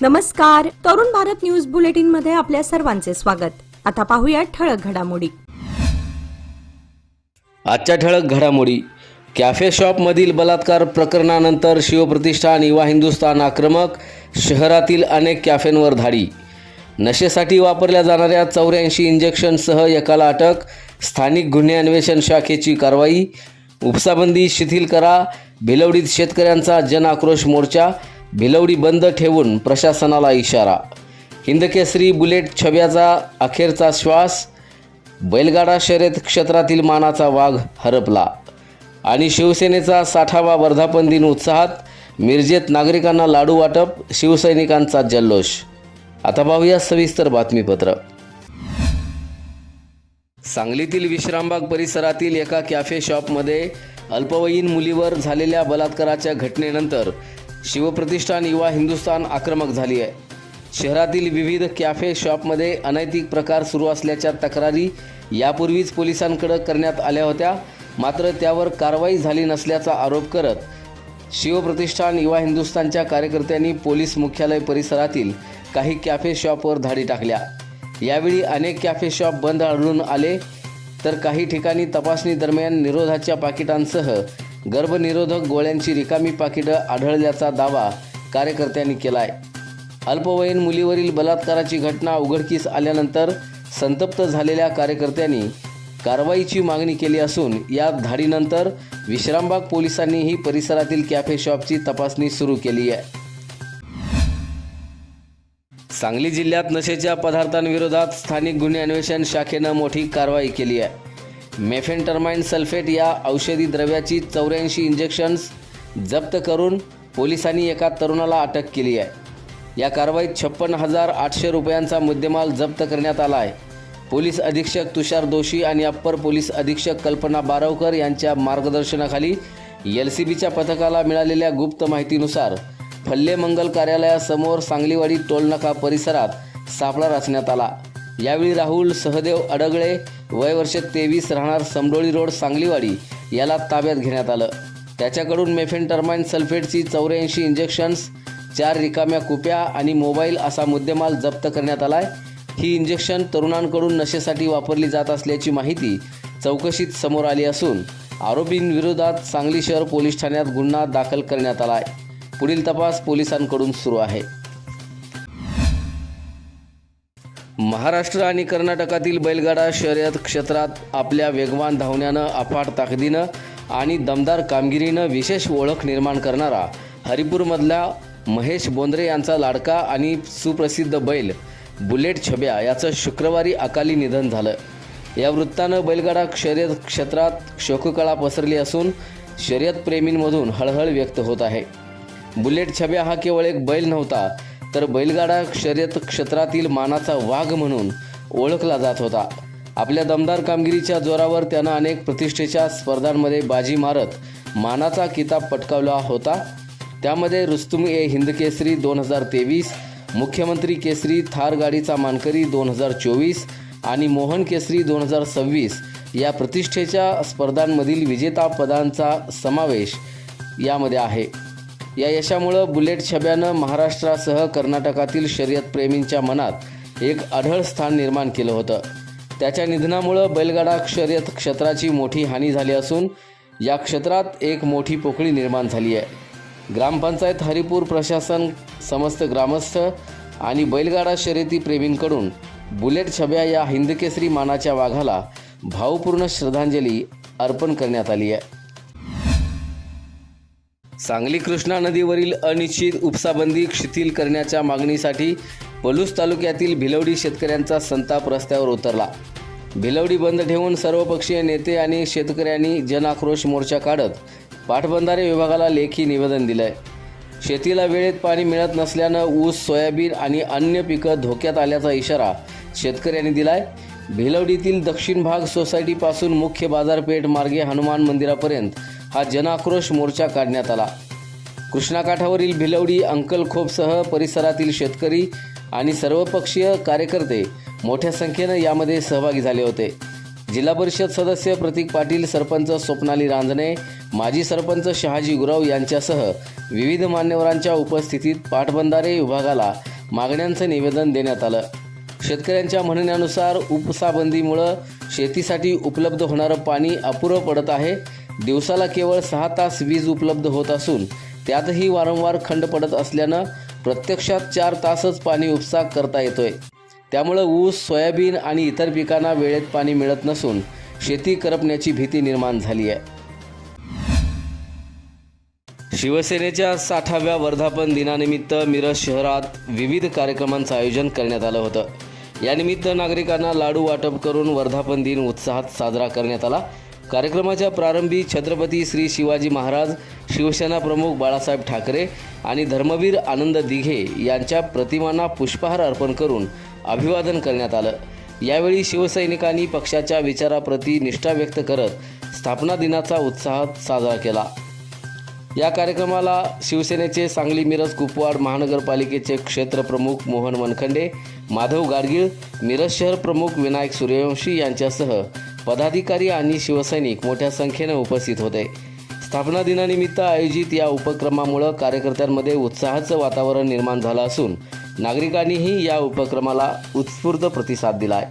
नमस्कार, Tarun Bharat news bulletin मध्ये आपल्या सर्वांचे स्वागत. आता पाहूया ठळक घडामोडी. आजच्या ठळक घडामोडी. कॅफे शॉपमधील बलात्कार प्रकरणानंतर शिवप्रतिष्ठान युवा हिंदुस्थान आक्रमक. शहरातील अनेक कॅफेंवर धाडी. नशेसाठी वापरल्या जाणाऱ्या 84 इंजेक्शनसह एकाला अटक. स्थानिक गुन्हे अन्वेषण शाखेची कारवाई. उपसाबंदी शिथिल करा. भिलवडीत शेतकऱ्यांचा जनआक्रोश मोर्चा. भिलवडी बंद ठेवून प्रशासनाला इशारा. हिंदकेसरी बुलेट छब्याचा अखेरचा श्वास. बैलगाडा शर्यत क्षेत्रातील मानाचा वाघ हरपला. आणि शिवसेनेचा 60वा वर्धापन दिन उत्साहात. मिरजेत नागरिकांना लाडू वाटप. शिवसैनिकांचा जल्लोष. आता पाहूया सविस्तर बातमीपत्र. सांगलीतील विश्रामबाग परिसरातील एका कॅफे शॉपमध्ये अल्पवयीन मुलीवर झालेल्या बलात्काराच्या घटनेनंतर शिवप्रतिष्ठान युवा हिंदुस्थान आक्रमक झाली आहे. शहरातील विविध कॅफे शॉपमध्ये अनैतिक प्रकार सुरू असल्याच्या तक्रारी यापूर्वीच पोलिसांकडे करण्यात आल्या होत्या, मात्र त्यावर कारवाई झाली नसल्याचा आरोप करत शिवप्रतिष्ठान युवा हिंदुस्थानच्या कार्यकर्त्यांनी पोलीस मुख्यालय परिसरातील काही कॅफे शॉपवर धाडी टाकल्या. यावेळी अनेक कॅफे शॉप बंद आढळून आले, तर काही ठिकाणी तपासणी दरम्यान निरोधाच्या पाकिटांसह गर्भनिरोधक गोळ्यांची रिकामी पाकिटं आढळल्याचा दावा कार्यकर्त्यांनी केला आहे. अल्पवयीन मुलीवरील बलात्काराची घटना उघडकीस आल्यानंतर संतप्त झालेल्या कार्यकर्त्यांनी कारवाईची मागणी केली असून या धाडीनंतर विश्रामबाग पोलिसांनीही परिसरातील कॅफे शॉपची तपासणी सुरू केली आहे. सांगली जिल्ह्यात नशेच्या पदार्थांविरोधात स्थानिक गुन्हे अन्वेषण शाखेनं मोठी कारवाई केली आहे. मेफेंटरमाइन सल्फेट या औषधी द्रव्याची 84 इंजेक्शन्स जप्त करून पोलिसांनी एका तरुणाला अटक केली आहे. या कारवाईत 56,800 रुपयांचा मुद्देमाल जप्त करण्यात आला आहे. पोलीस अधीक्षक तुषार दोशी आणि अप्पर पोलीस अधीक्षक कल्पना बारवकर यांच्या मार्गदर्शनाखाली LCBच्या पथकाला मिळालेल्या गुप्त माहितीनुसार फल्ले मंगल कार्यालयासमोर सांगलीवाडी टोलनाका परिसरात सापळा रचण्यात आला. यावेळी राहुल सहदेव अडगळे वय वर्ष 23 राहणार समडोळी रोड सांगलीवाडी याला ताब्यात घेण्यात आलं. त्याच्याकडून मेफेंटरमाइन सल्फेटची 84 इंजेक्शन्स, 4 रिकाम्या कुप्या आणि मोबाईल असा मुद्देमाल जप्त करण्यात आला आहे. ही इंजेक्शन तरुणांकडून नशेसाठी वापरली जात असल्याची माहिती चौकशीत समोर आली असून आरोपींविरोधात सांगली शहर पोलीस ठाण्यात गुन्हा दाखल करण्यात आला आहे. पुढील तपास पोलिसांकडून सुरू आहे. महाराष्ट्र आणि कर्नाटकातील बैलगाडा शर्यत क्षेत्रात आपल्या वेगवान धावण्यानं, अफाट ताकदीनं आणि दमदार कामगिरीनं विशेष ओळख निर्माण करणारा हरिपूरमधला महेश बोंद्रे यांचा लाडका आणि सुप्रसिद्ध बैल बुलेट छब्या याचं शुक्रवारी अकाली निधन झालं. या वृत्तानं बैलगाडा शर्यत क्षेत्रात शोककळा पसरली असून शर्यतप्रेमींमधून हळहळ व्यक्त होत आहे. बुलेट छब्या हा केवळ एक बैल नव्हता, तर बैलगाडा शर्यत क्षेत्रातील मानाचा वाघ म्हणून ओळखला जात होता. आपल्या दमदार कामगिरीच्या जोरावर त्यानं अनेक प्रतिष्ठेच्या स्पर्धांमध्ये बाजी मारत मानाचा किताब पटकावला होता. त्यामध्ये रुस्तुम हिंदकेसरी 2023, मुख्यमंत्री केसरी थार गाडीचा मानकरी 2024 आणि मोहन केसरी 2026 या प्रतिष्ठेच्या स्पर्धांमधील विजेता पदांचा समावेश यामध्ये आहे. या यशामुळं बुलेट छब्यानं महाराष्ट्रासह कर्नाटकातील शर्यतप्रेमींच्या मनात एक अढळ स्थान निर्माण केलं होतं. त्याच्या निधनामुळं बैलगाडा शर्यत क्षेत्राची मोठी हानी झाली असून या क्षेत्रात एक मोठी पोकळी निर्माण झाली आहे. ग्रामपंचायत, हरिपूर प्रशासन, समस्त ग्रामस्थ आणि बैलगाडा शर्यती प्रेमींकडून बुलेट छब्या या हिंदकेसरी मानाच्या वाघाला भावपूर्ण श्रद्धांजली अर्पण करण्यात आली आहे. सांगली कृष्णा नदीवरील अनिश्चित उपसाबंदी शिथिल करण्याच्या मागणीसाठी पलूस तालुक्यातील भिलवडी शेतकऱ्यांचा संताप रस्त्यावर उतरला. भिलवडी बंद ठेवून सर्वपक्षीय नेते आणि शेतकऱ्यांनी जनआक्रोश मोर्चा काढत पाटबंधारे विभागाला लेखी निवेदन दिलंय. शेतीला वेळेत पाणी मिळत नसल्यानं ऊस, सोयाबीन आणि अन्य पिकं धोक्यात आल्याचा इशारा शेतकऱ्यांनी दिलाय. भिलवडीतील दक्षिण भाग सोसायटीपासून मुख्य बाजारपेठ मार्गे हनुमान मंदिरापर्यंत हा जनआक्रोश मोर्चा काढण्यात आला. कृष्णाकाठावरील भिलवडी, अंकलखोपसह परिसरातील शेतकरी आणि सर्वपक्षीय कार्यकर्ते मोठ्या संख्येनं यामध्ये सहभागी झाले होते. जिल्हा परिषद सदस्य प्रतीक पाटील, सरपंच स्वप्नाली रांजणे, माजी सरपंच शहाजी गुराव यांच्यासह विविध मान्यवरांच्या उपस्थितीत पाटबंधारे विभागाला मागण्यांचं निवेदन देण्यात आलं. शेतकऱ्यांच्या म्हणण्यानुसार उपसाबंदीमुळं शेतीसाठी उपलब्ध होणारं पाणी अपुरं पडत आहे. दिवसाला केवळ 6 तास वीज उपलब्ध होत असून त्यातही वारंवार खंड पडत असल्यानं प्रत्यक्षात 4 तासच पाणी उपसा करता येतोय. त्यामुळं ऊस, सोयाबीन आणि इतर पिकांना वेळेत पाणी मिळत नसून शेती करपण्याची भीती निर्माण झाली आहे. शिवसेनेच्या 60व्या वर्धापन दिनानिमित्त मिरज शहरात विविध कार्यक्रमांचं आयोजन करण्यात आलं होतं. यानिमित्त नागरिकांना लाडू वाटप करून वर्धापन दिन उत्साहात साजरा करण्यात आला. कार्यक्रमाच्या प्रारंभी छत्रपती श्री शिवाजी महाराज, शिवसेना प्रमुख बाळासाहेब ठाकरे आणि धर्मवीर आनंद दिघे यांच्या प्रतिमांना पुष्पहार अर्पण करून अभिवादन करण्यात आलं. यावेळी शिवसैनिकांनी पक्षाच्या विचाराप्रती निष्ठा व्यक्त करत स्थापना दिनाचा उत्साहात साजरा केला. या कार्यक्रमाला शिवसेनेचे सांगली मिरज कुपवाड महानगरपालिकेचे क्षेत्रप्रमुख मोहन वनखंडे, माधव गाडगीळ, मिरज शहर प्रमुख विनायक सूर्यवंशी यांच्यासह पदाधिकारी आणि शिवसैनिक मोठ्या संख्येने उपस्थित होते. स्थापना दिनानिमित्त आयोजित या उपक्रमामुळे कार्यकर्त्यांमध्ये उत्साहाचं वातावरण निर्माण झालं असून नागरिकांनीही या उपक्रमाला उत्स्फूर्त प्रतिसाद दिलाय.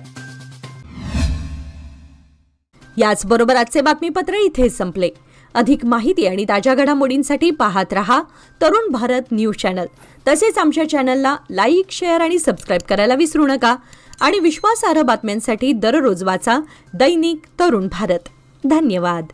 याचबरोबर आजचे बातमीपत्र इथे संपले. अधिक माहिती आणि ताज्या घडामोडींसाठी पाहत रहा तरुण भारत न्यूज चॅनल. तसेच आमच्या चॅनलला लाईक, शेअर आणि सबस्क्राईब करायला विसरू नका. आणि विश्वासार्ह बातम्यांसाठी दररोज वाचा दैनिक तरुण भारत. धन्यवाद.